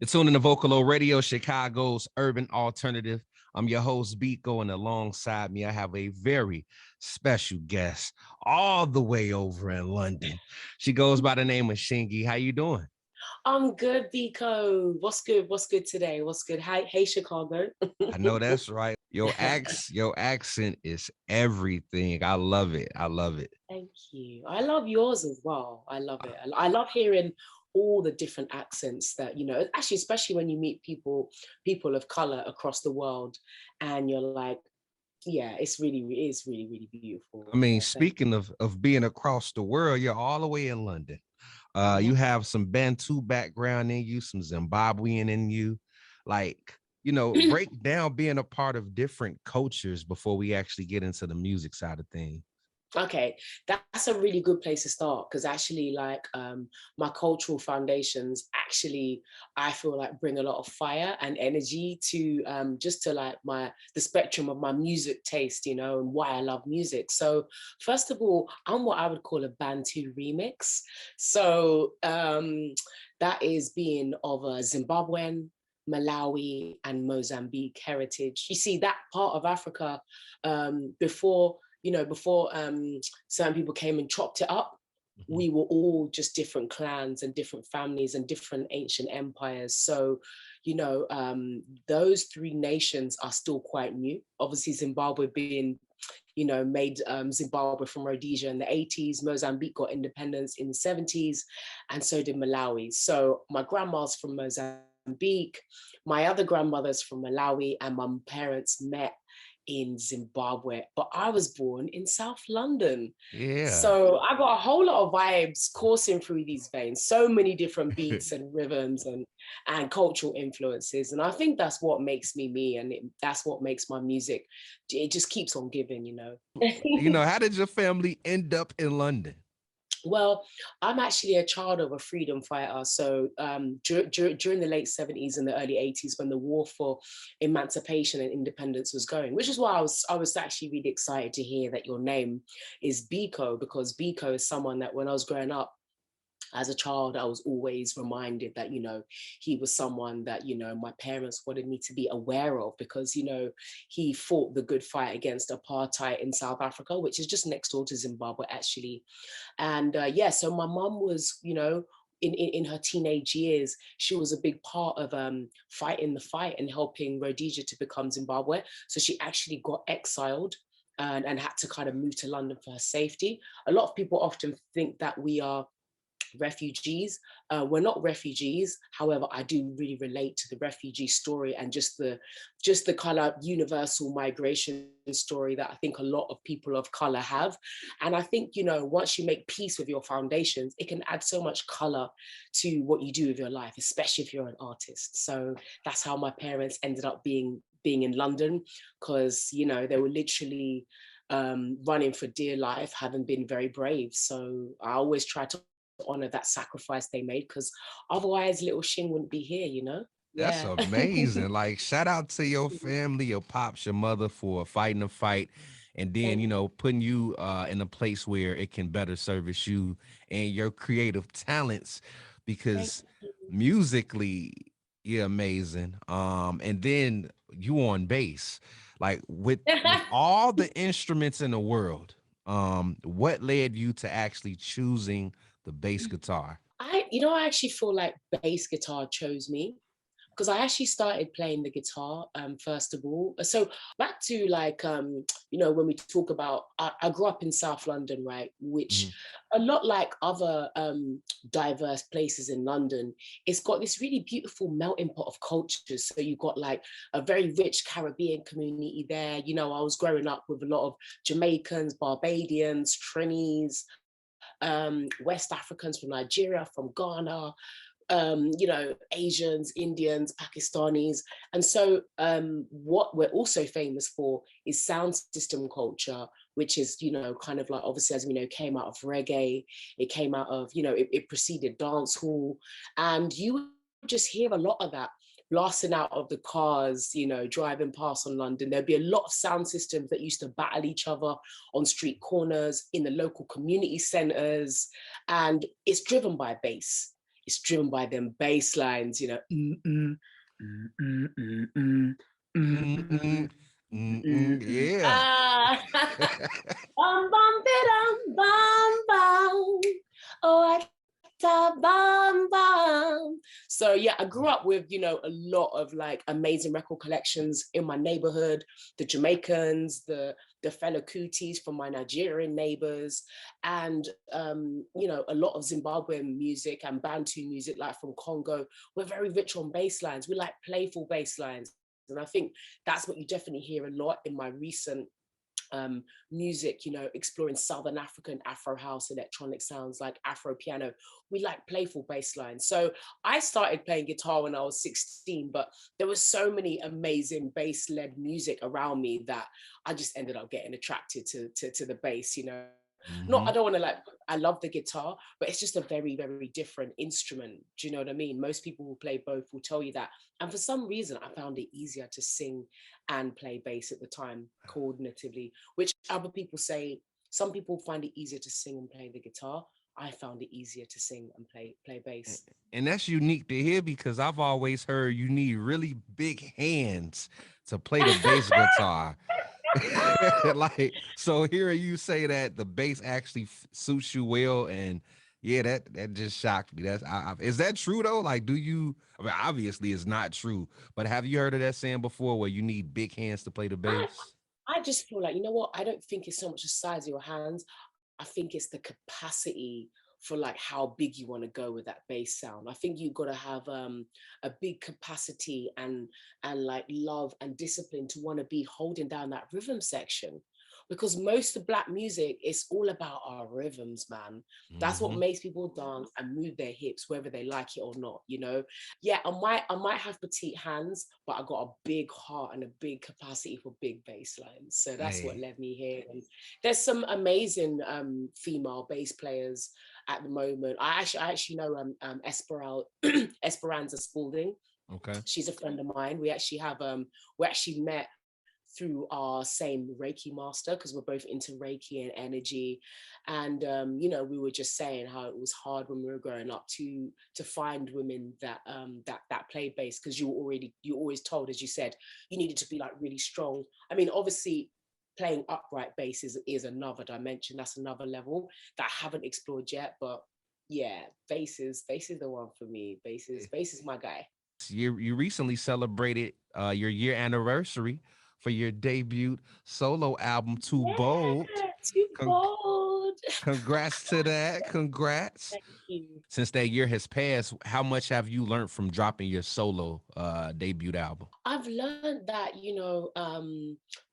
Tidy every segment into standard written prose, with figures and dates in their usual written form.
You're tuning to Vocalo Radio, Chicago's urban alternative. I'm your host, Bekoe, and alongside me, I have a very special guest all the way over in London. She goes by the name of Shingai. How you doing? I'm good, Bekoe. What's good? What's good today? What's good? Hi, hey, Chicago. I know that's right. Your accent is everything. I love it. I love it. Thank you. I love yours as well. I love it. I love hearing all the different accents that, actually, especially when you meet people of color across the world, and you're like, yeah, it is really beautiful. I mean, Yeah, thank speaking of being across the world, you're all the way in London. you. You have some Bantu background in you, some Zimbabwean in you. Like, Yeah. break down being a part of different cultures before we actually get into the music side of things. Okay, that's a really good place to start because actually, my cultural foundations actually, I feel like bring a lot of fire and energy to just to like the spectrum of my music taste, and why I love music. So first of all, I'm what I would call a Bantu remix. So that is being of a Zimbabwean, Malawi, and Mozambique heritage. You see, that part of Africa before certain people came and chopped it up, Mhm. we were all just different clans and different families and different ancient empires. So, those three nations are still quite new. Obviously, Zimbabwe being, made Zimbabwe from Rhodesia in the 80s. Mozambique got independence in the 70s, and so did Malawi. So my grandma's from Mozambique, my other grandmother's from Malawi, and my parents met in Zimbabwe, but I was born in South London. Yeah. So I got a whole lot of vibes coursing through these veins, so many different beats and rhythms and cultural influences. And I think that's what makes me me, and that's what makes my music. It just keeps on giving. How did your family end up in London? Well, I'm actually a child of a freedom fighter. So during the late 70s and the early 80s, when the war for emancipation and independence was going, which is why I was actually really excited to hear that your name is Bekoe, because Bekoe is someone that when I was growing up, as a child, I was always reminded that, he was someone that, my parents wanted me to be aware of because, he fought the good fight against apartheid in South Africa, which is just next door to Zimbabwe, actually. And yeah, so my mum was, in her teenage years, she was a big part of fighting the fight and helping Rhodesia to become Zimbabwe. So she actually got exiled and had to kind of move to London for her safety. A lot of people often think that we are refugees. We're not refugees. However, I do really relate to the refugee story and just the kind of universal migration story that I think a lot of people of color have. And I think, once you make peace with your foundations, it can add so much color to what you do with your life, especially if you're an artist. So that's how my parents ended up being in London, because, they were literally running for dear life, having been very brave. So I always try to honor that sacrifice they made, because otherwise little Shing wouldn't be here. That's Yeah. amazing. Like, shout out to your family, your pops, your mother for fighting the fight and then, Thank putting you in a place where it can better service you and your creative talents thank because you. musically you're amazing. And then you on bass. Like with all the instruments in the world, what led you to actually choosing the bass guitar? I actually feel like bass guitar chose me, because I actually started playing the guitar first of all. So back to when we talk about, I grew up in South London, right, which Mhm. a lot like other diverse places in London, it's got this really beautiful melting pot of cultures. So you've got like a very rich Caribbean community there. I was growing up with a lot of Jamaicans, Barbadians, Trinis, West Africans from Nigeria, from Ghana, Asians, Indians, Pakistanis. And so what we're also famous for is sound system culture, which is, kind of like, obviously, as we know, came out of reggae. It came out of, it preceded dance hall. And you would just hear a lot of that blasting out of the cars, driving past on London. There'd be a lot of sound systems that used to battle each other on street corners, in the local community centers. And it's driven by bass. it's driven by them bass lines, you know. Mm-mm, mm-mm, yeah. Ah, bum bum bidum bum bum. Oh, bum bum. So yeah, I grew up with, you know, a lot of like amazing record collections in my neighborhood, the Jamaicans, the fellow Cooties from my Nigerian neighbors, and you know, a lot of Zimbabwean music and Bantu music, like from Congo. We're very rich on bass lines. We like playful bass lines. And I think that's what you definitely hear a lot in my recent music, you know, exploring Southern African Afro house electronic sounds like Afro piano. We like playful bass lines. So I started playing guitar when I was 16, but there was so many amazing bass led music around me that I just ended up getting attracted to the bass, you know. Not, I Mm-hmm. don't want to like, I love the guitar, but it's just a very, very different instrument. Do you know what I mean? Most people who play both will tell you that. And for some reason, I found it easier to sing and play bass at the time coordinatively, which other people say, some people find it easier to sing and play the guitar. I found it easier to sing and play bass. And that's unique to hear because I've always heard you need really big hands to play the bass guitar. Like, so hearing you say that the bass actually suits you well, and yeah, that just shocked me. Is that true though? Like, do you? I mean, obviously it's not true, but have you heard of that saying before, where you need big hands to play the I, bass? I just feel like, you know what? I don't think it's so much the size of your hands. I think it's the capacity for like how big you want to go with that bass sound. I think you've got to have a big capacity and like love and discipline to want to be holding down that rhythm section. Because most of black music is all about our rhythms, man. That's what Mm-hmm. makes people dance and move their hips, whether they like it or not, you know? Yeah, I might have petite hands, but I got a big heart and a big capacity for big bass lines. So that's what Hey, led me here. And there's some amazing female bass players at the moment. I actually know Esperanza Spalding. okay. She's a friend of mine. We actually met through our same Reiki master because we're both into Reiki and energy. And you know, we were just saying how it was hard when we were growing up to find women that played bass, because you always told, as you said, you needed to be like really strong. I mean, obviously playing upright bass is another dimension, that's another level that I haven't explored yet. But yeah, bass is the one for me. Bass is my guy. You recently celebrated your year anniversary for your debut solo album, Too Bold. Yeah, too Con- bold. Congrats to that. Congrats. Thank you. Since that year has passed, how much have you learned from dropping your solo debut album? I've learned that, you know,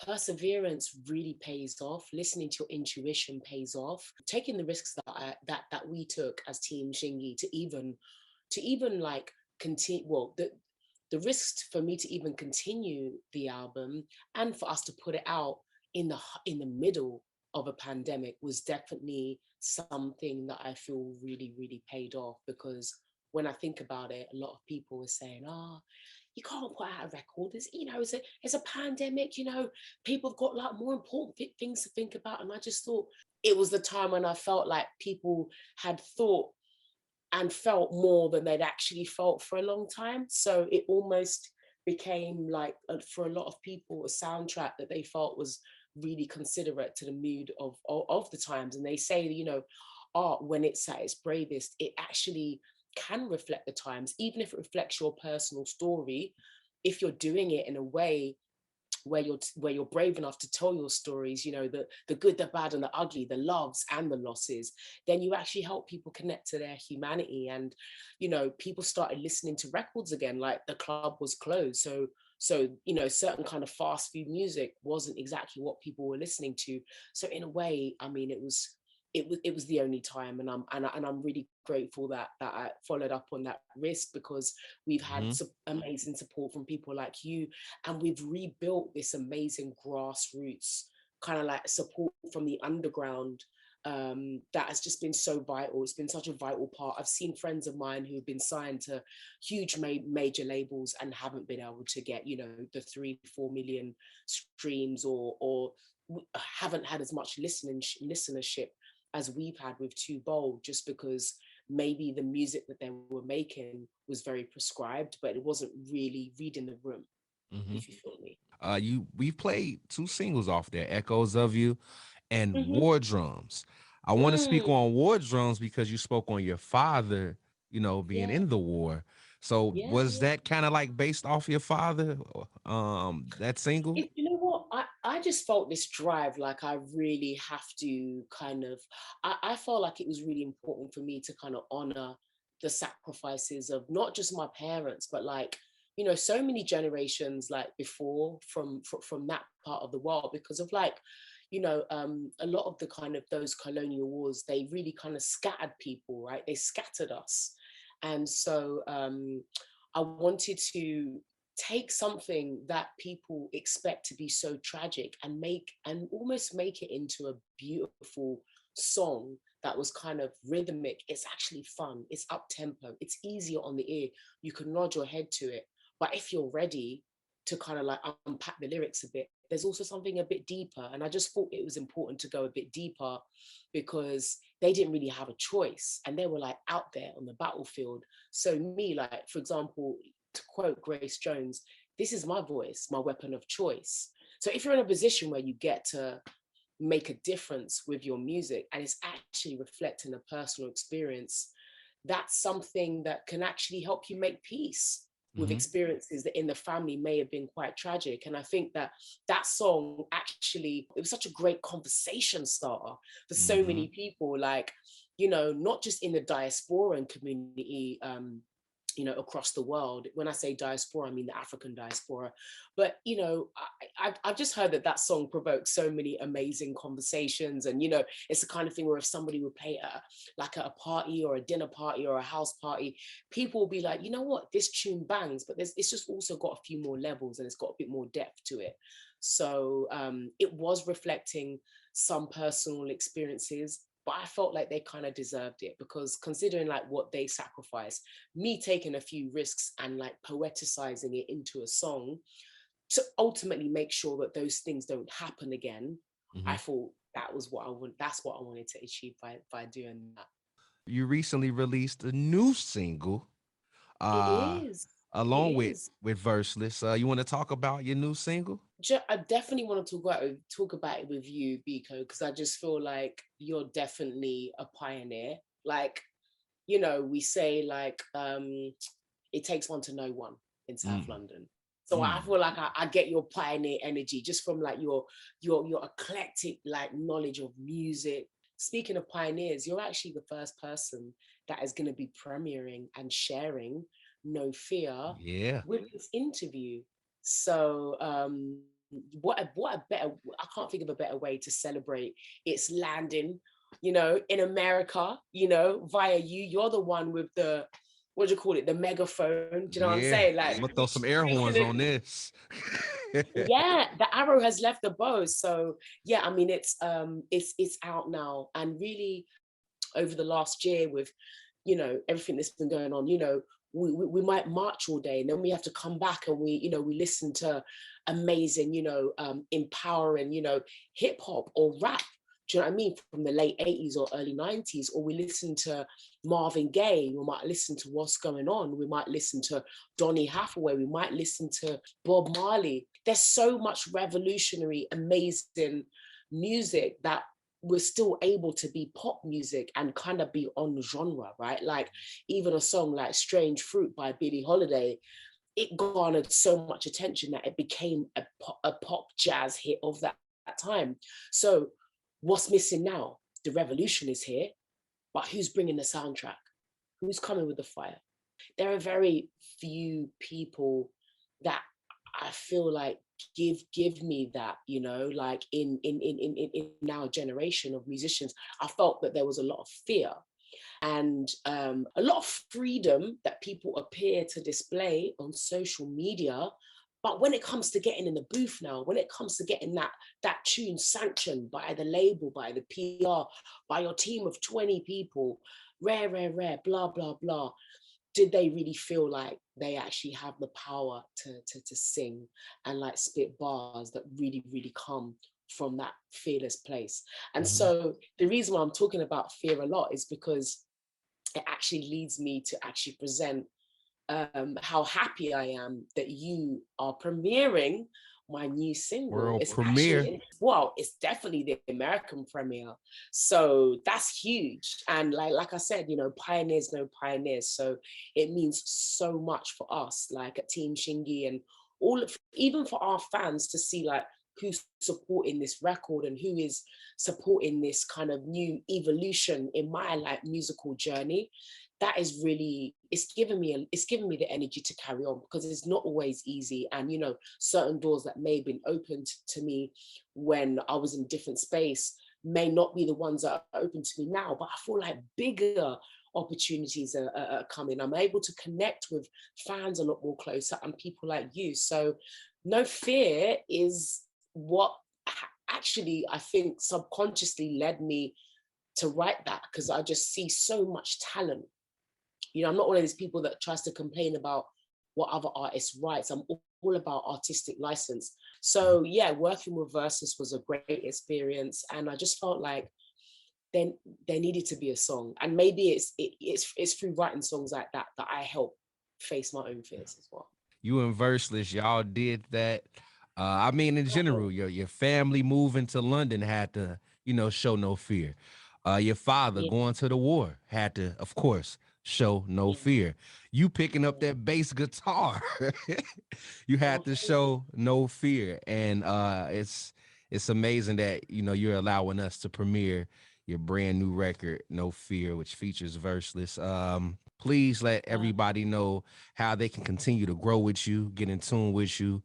perseverance really pays off. Listening to your intuition pays off. Taking the risks that we took as Team Shingi to even like continue. Well, the risks for me to even continue the album and for us to put it out in the middle of a pandemic was definitely something that I feel really, really paid off, because when I think about it, a lot of people were saying, "Oh, you can't put out a record. It's a pandemic. You know, people have got like more important things to think about." And I just thought it was the time when I felt like people had thought and felt more than they'd actually felt for a long time. So it almost became like, for a lot of people, a soundtrack that they felt was really considerate to the mood of the times. And they say, you know, art, when it's at its bravest, it actually can reflect the times, even if it reflects your personal story. If you're doing it in a way where you're brave enough to tell your stories, you know, the good, the bad, and the ugly, the loves and the losses, then you actually help people connect to their humanity. And you know, people started listening to records again. Like, the club was closed, so you know, certain kind of fast food music wasn't exactly what people were listening to. So in a way, I mean, it was the only time. And I'm really grateful that I followed up on that risk, because we've had Hmm. amazing support from people like you, and we've rebuilt this amazing grassroots kind of like support from the underground, that has just been so vital. It's been such a vital part. I've seen friends of mine who've been signed to huge major labels and haven't been able to get, you know, the 3-4 million streams, or haven't had as much listenership as we've had with Too Bold, just because maybe the music that they were making was very prescribed, but it wasn't really reading the room, Hmm. if you feel me. We've played two singles off there, Echoes of You and Mm-hmm. War Drums. I want to speak Mm, on War Drums because you spoke on your father, being yeah, in the war. So yeah, was yeah. that kind of like based off your father, that single? You know what? I just felt this drive, like I really have to kind of, I felt like it was really important for me to kind of honor the sacrifices of not just my parents, but like, so many generations like before from that part of the world, because of like, a lot of the kind of those colonial wars, they really kind of scattered people, right? They scattered us. And so I wanted to take something that people expect to be so tragic and almost make it into a beautiful song that was kind of rhythmic. It's actually fun, it's up tempo, it's easier on the ear, you can nod your head to it. But if you're ready to kind of like unpack the lyrics a bit, there's also something a bit deeper. And I just thought it was important to go a bit deeper because they didn't really have a choice and they were like out there on the battlefield. So me, like, for example, to quote Grace Jones, this is my voice, my weapon of choice. So if you're in a position where you get to make a difference with your music and it's actually reflecting a personal experience, that's something that can actually help you make peace with Hmm. experiences that in the family may have been quite tragic. And I think that that song actually, it was such a great conversation starter for so Hmm. many people, like, not just in the diasporan community, across the world. When I say diaspora, I mean the African diaspora. But, I've just heard that song provoked so many amazing conversations. And, it's the kind of thing where if somebody would play like a party or a dinner party or a house party, people will be like, you know what, this tune bangs, but it's just also got a few more levels and it's got a bit more depth to it. So it was reflecting some personal experiences, but I felt like they kind of deserved it because considering like what they sacrificed, me taking a few risks and like poeticizing it into a song to ultimately make sure that those things don't happen again. Hmm. I thought that's what I wanted to achieve by doing that. You recently released a new single, It uh, is. It along with is. Verseless. You want to talk about your new single? I definitely want to talk about it with you, Bekoe, because I just feel like you're definitely a pioneer. Like, we say like it takes one to know one in South Mm. London. So I Mm. feel like I get your pioneer energy just from like your eclectic like knowledge of music. Speaking of pioneers, you're actually the first person that is going to be premiering and sharing No Fear Yeah. with this interview. So what a better, I can't think of a better way to celebrate its landing, in America, via you. You're the one with the, what do you call it, the megaphone. Do you know what I'm Yeah. saying? Like I'm gonna throw some air reaching horns it. on this. Yeah, the arrow has left the bow. So yeah, I mean it's out now. And really over the last year with, everything that's been going on, we might march all day and then we have to come back and we listen to amazing, empowering, hip hop or rap. Do you know what I mean? From the late 80s or early 90s, or we listen to Marvin Gaye, we might listen to What's Going On, we might listen to Donny Hathaway, we might listen to Bob Marley. There's so much revolutionary, amazing music that we're still able to be pop music and kind of be on genre, right? Like even a song like Strange Fruit by Billie Holiday, it garnered so much attention that it became a pop jazz hit of that time. So what's missing now? The revolution is here, but who's bringing the soundtrack? Who's coming with the fire? There are very few people that I feel like give me that, like in our generation of musicians. I felt that there was a lot of fear and a lot of freedom that people appear to display on social media. But when it comes to getting in the booth now, when it comes to getting that tune sanctioned by the label, by the PR, by your team of 20 people, rare, blah, blah, blah, did they really feel like they actually have the power to sing and like spit bars that really come from that fearless place? And Mhm. so the reason why I'm talking about fear a lot is because it actually leads me to actually present how happy I am that you are premiering my new single. World It's premiere. actually, well, it's definitely the American premiere. So that's huge. And like I said, you know, pioneers know pioneers. So it means so much for us, like at Team Shingai, and all of, even for our fans to see like who's supporting this record and who is supporting this kind of new evolution in my like musical journey. That is really, it's given me the energy to carry on, because it's not always easy. And you know, certain doors that may have been opened to me when I was in a different space may not be the ones that are open to me now, but I feel like bigger opportunities are coming. I'm able to connect with fans a lot more closer and people like you. So No Fear is what actually I think subconsciously led me to write that, because I just see so much talent. You know, I'm not one of these people that tries to complain about what other artists write. I'm all about artistic license. So yeah, working with Versus was a great experience, and I just felt like then there needed to be a song, and maybe it's through writing songs like that that I help face my own fears as well. You and Verseless, y'all did that. I mean, in general, your family moving to London had to, show no fear. Your father Yeah, going to the war had to, of course, show no yeah, fear. You picking up yeah. that bass guitar, you Oh, had to thank you. show no fear. And it's amazing that you're allowing us to premiere your brand new record, No Fear, which features Verseless. Please let everybody know how they can continue to grow with you, get in tune with you,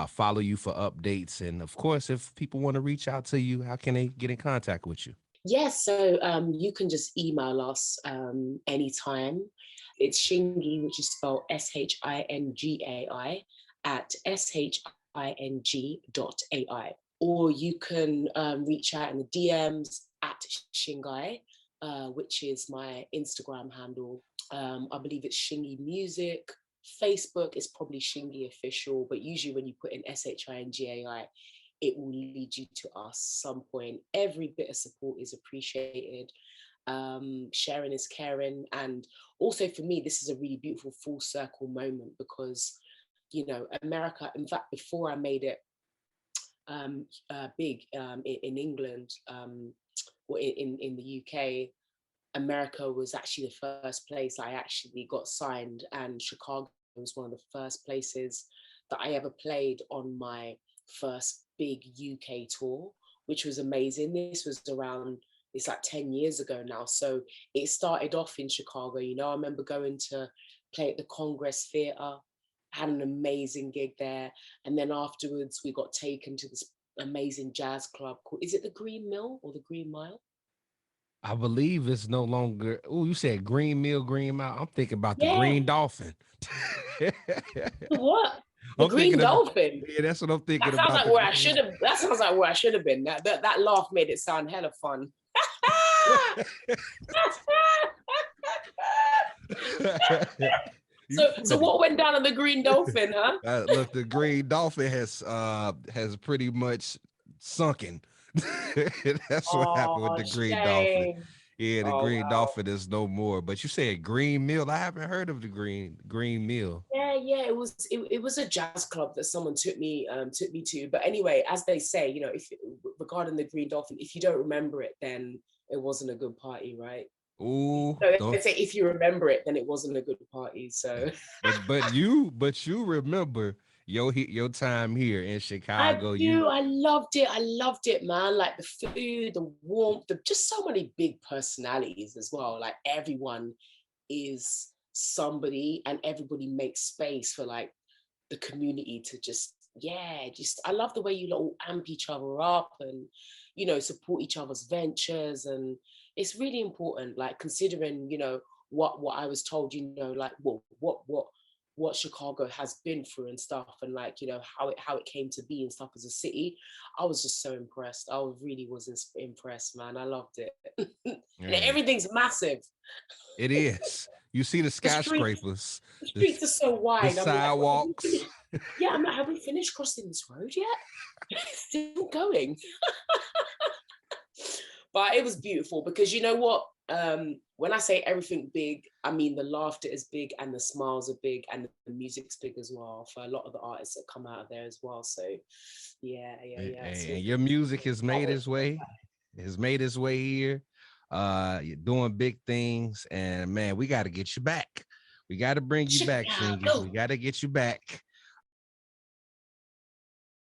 follow you for updates. And of course, if people want to reach out to you, how can they get in contact with you? Yes, so you can just email us anytime. It's Shingai, which is spelled Shingai at shing.ai. Or you can reach out in the DMs at Shingai, which is my Instagram handle. I believe it's Shingai Music. Facebook is probably Shingai Official, but usually when you put in SHINGAI, it will lead you to us some point. Every bit of support is appreciated. Sharing is caring. And also for me, this is a really beautiful full circle moment, because, you know, America, in fact, before I made it big in England, or in the UK, America was actually the first place I actually got signed, and Chicago was one of the first places that I ever played on my first big UK tour, which was amazing. This was around, it's like 10 years ago now. So it started off in Chicago. You know, I remember going to play at the Congress Theatre, had an amazing gig there. And then afterwards, we got taken to this amazing jazz club called, is it the Green Mill or the Green Mile? I believe it's no longer. Oh, you said Green Mill, Green Mile. I'm thinking about the Yeah. Green Dolphin. The what? The I'm Green thinking of. Dolphin. Yeah, that's what I'm thinking That sounds about. like The where I Green. should have. That sounds like where I should have been. That laugh made it sound hella fun. You So funny. what went down on the Green Dolphin, huh? Look, the Green Dolphin has pretty much sunken. That's what happened with Oh, the Green Dolphin. shame. Yeah, the Oh Green wow. Dolphin is no more. But you said Green Mill. I haven't heard of the Green Mill. Yeah. It was a jazz club that someone took me to. But anyway, as they say, you know, if regarding the Green Dolphin, if you don't remember it, then it wasn't a good party, right? Ooh, So don't. they say if you remember it, then it wasn't a good party. So But you remember your time here in I Chicago. You do. I loved it. I loved it, man. Like the food, the warmth, just so many big personalities as well. Like everyone is somebody, and everybody makes space for like the community to just, yeah, just I love the way you all amp each other up and, you know, support each other's ventures. And it's really important, like considering, you know, what I was told, you know, like what Chicago has been through and stuff, and like, you know, how it came to be and stuff as a city. I was just so impressed. I really was impressed, man. I loved it. And man, everything's massive. it is. You see the The streets, skyscrapers, the the, streets are so the wide. I'm like, well, have we sidewalks. finished? Yeah, I'm like, have we finished crossing this road yet? Still going. But it was beautiful, because you know what? When I say everything big, I mean the laughter is big and the smiles are big and the music's big as well for a lot of the artists that come out of there as well. So yeah. So And your music has can't made wait its for way, here. You're doing big things, and man, we got to get you back. We got to bring you back, Shingy. We got to get you back.